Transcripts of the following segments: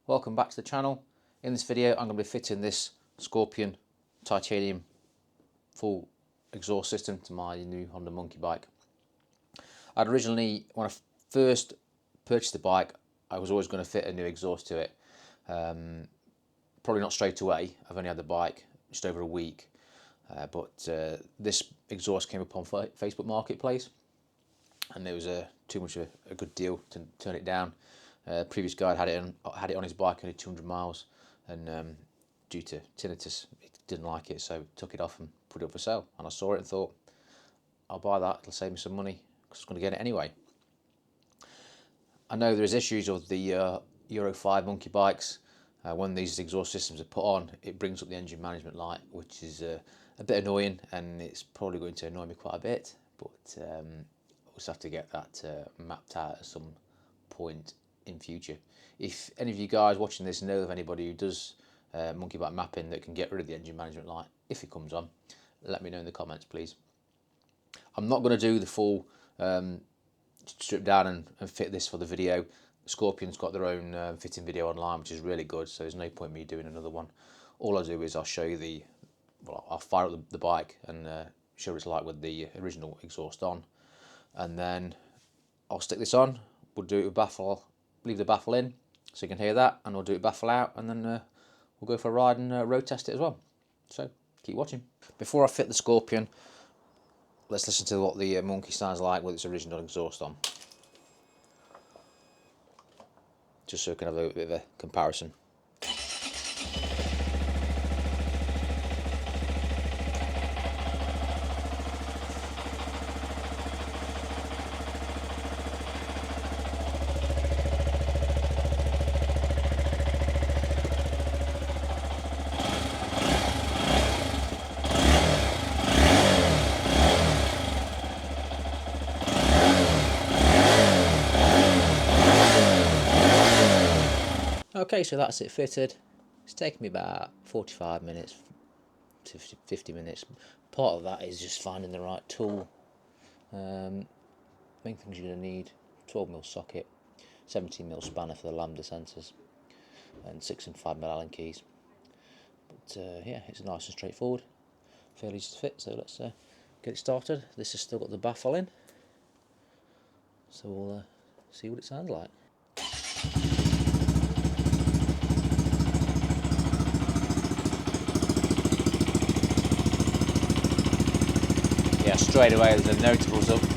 welcome back to the channel. In this video I'm going to be fitting this Scorpion titanium full exhaust system to my new Honda Monkey bike. I'd originally, when I first purchased the bike, I was always going to fit a new exhaust to it. Probably not straight away, I've only had the bike just over a week, but this exhaust came up on Facebook Marketplace and there was too much of a good deal to turn it down. Previous guy had it on his bike only 200 miles, and due to tinnitus, he didn't like it, so took it off and put it up for sale. And I saw it and thought, I'll buy that. It'll save me some money because I'm going to get it anyway. I know there is issues with the Euro 5 monkey bikes. When these exhaust systems are put on, it brings up the engine management light, which is a bit annoying, and it's probably going to annoy me quite a bit. But we'll just have to get that mapped out at some point in future. If any of you guys watching this know of anybody who does monkey bike mapping that can get rid of the engine management light if it comes on, let me know in the comments, please. I'm not going to do the full strip down and fit this for the video. Scorpion's got their own fitting video online, which is really good, so there's no point me doing another one. All I'll do is I'll show you I'll fire up the bike and show what it's like with the original exhaust on, and then I'll stick this on. We'll do it with Baffle, leave the Baffle in so you can hear that, and we'll do it Baffle out, and then we'll go for a ride and road test it as well. So keep watching. Before I fit the Scorpion, let's listen to what the Monkey sounds like with its original exhaust on, just so we can have a bit of a comparison. Okay, so that's it fitted. It's taken me about 45 minutes to 50 minutes. Part of that is just finding the right tool. Main things you're going to need: 12mm socket, 17mm spanner for the lambda sensors, and 6 and 5mm Allen keys. But yeah, it's nice and straightforward, fairly easy to fit. So let's get it started. This has still got the Baffle in, so we'll see what it sounds like. Yeah, straight away there's a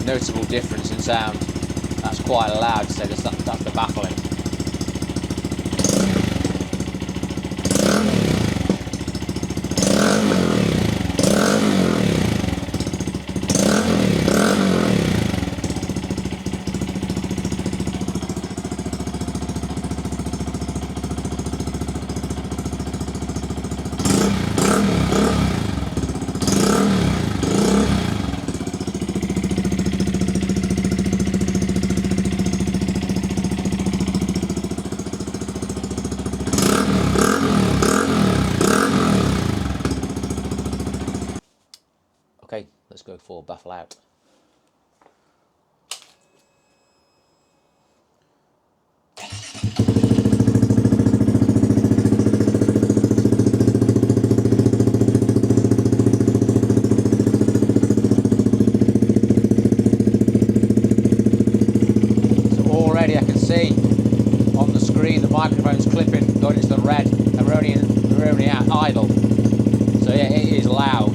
noticeable difference in sound. That's quite loud, so that's the Baffle in. Okay, let's go for Baffle out. So already I can see on the screen the microphone's clipping, going into the red, and we're only at idle. So yeah, it is loud.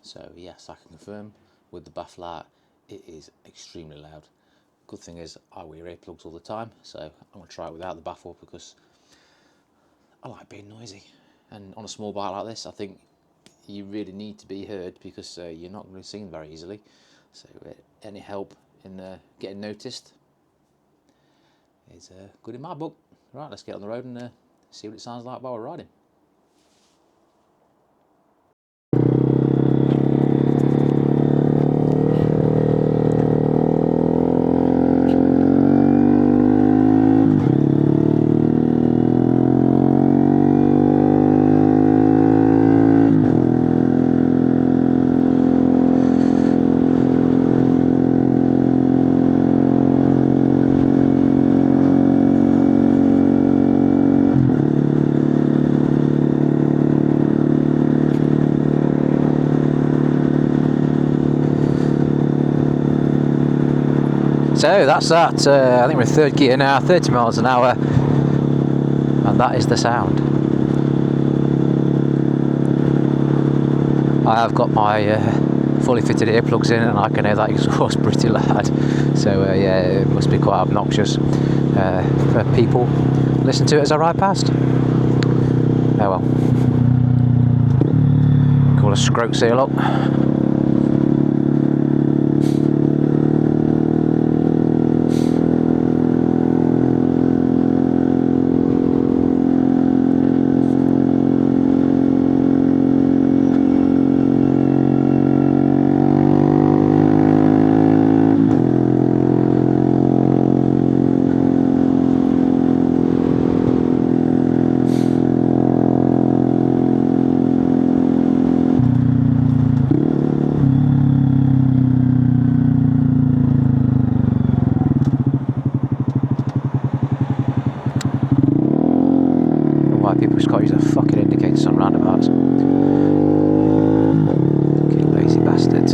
So yes, I can confirm with the Baffle out, it is extremely loud. Good thing is I wear earplugs all the time, so I'm going to try it without the Baffle because I like being noisy. And on a small bike like this, I think you really need to be heard, because you're not going to be seen very easily. So any help in getting noticed is good in my book. Right, let's get on the road and see what it sounds like while we're riding. So that's that. I think we're in third gear now, 30 miles an hour, and that is the sound. I have got my fully fitted earplugs in, and I can hear that exhaust pretty loud. So yeah, it must be quite obnoxious for people listen to it as I ride past. Oh well. Call a scrote seal up. People just can't use their fucking indicators on roundabouts. Fucking lazy bastards.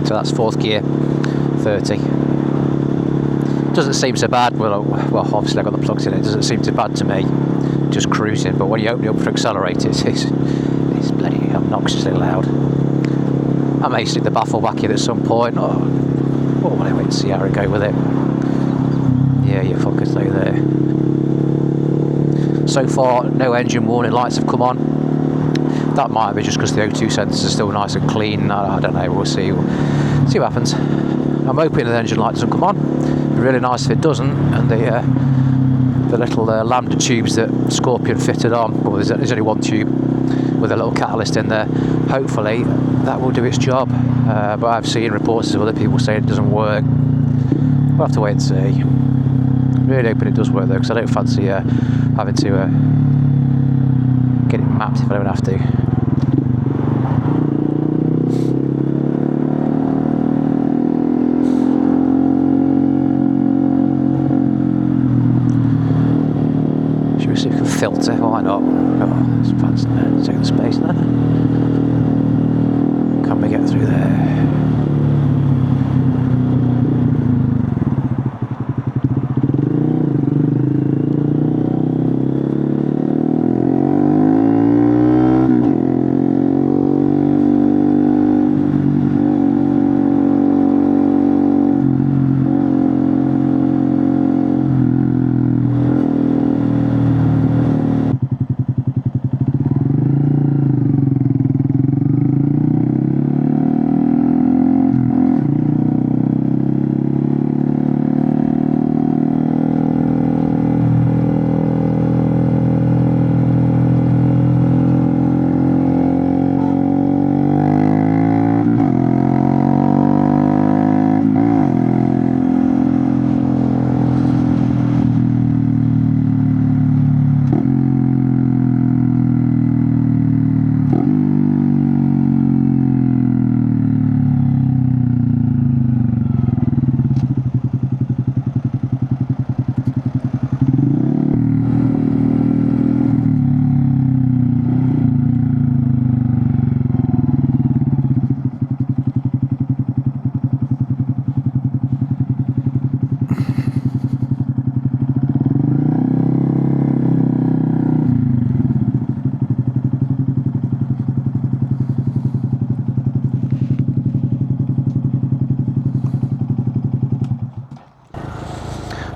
So that's fourth gear, 30. Doesn't seem so bad. Well, obviously I've got the plugs in. It doesn't seem too bad to me, just cruising. But when you open it up for accelerators, it's bloody obnoxiously loud. I may stick the baffle back in at some point. Oh, we'll wait and see how I go with it. Yeah, you fuckers stay there. So far, no engine warning lights have come on. That might be just because the O2 sensors are still nice and clean. I don't know. We'll see. See what happens. I'm hoping the engine light doesn't come on. It'd be really nice if it doesn't. And the little lambda tubes that Scorpion fitted on. Well, there's only one tube with a little catalyst in there. Hopefully that will do its job, but I've seen reports of other people saying it doesn't work. We'll have to wait and see. Really hoping it does work though, because I don't fancy having to get it mapped if I don't have to. Should we see if we can filter? Why not? Oh, it's fancy. Taking the space there. Can we get through there?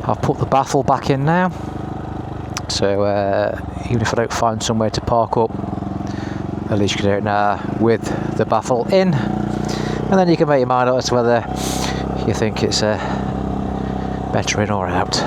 I've put the baffle back in now, so even if I don't find somewhere to park up, at least you can do it now with the baffle in, and then you can make your mind up as to whether you think it's better in or out.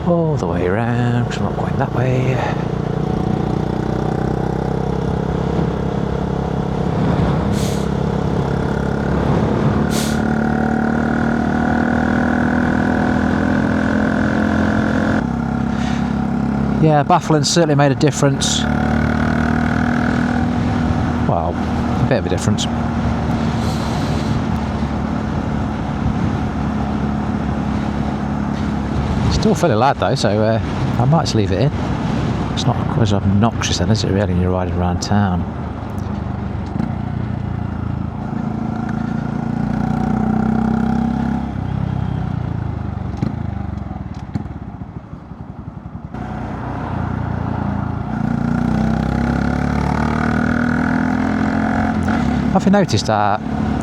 All the way around, because I'm not going that way. Yeah, Baffle IN certainly made a difference. Well, a bit of a difference. Still fairly loud though, so I might just leave it in. It's not quite as obnoxious then, is it really, when you're riding around town? Have you noticed that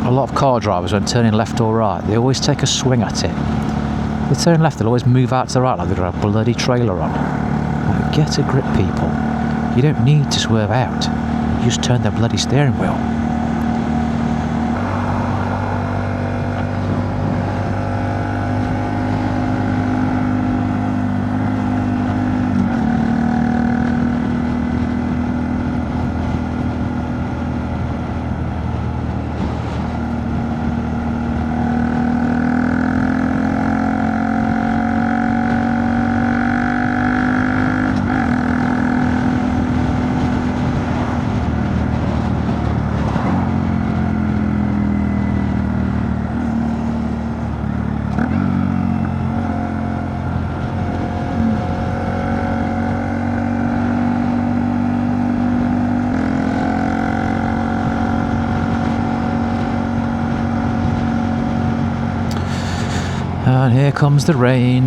a lot of car drivers, when turning left or right, they always take a swing at it? They turn left, they'll always move out to the right like they've got a bloody trailer on. Like, get a grip, people. You don't need to swerve out. You just turn the bloody steering wheel. And here comes the rain.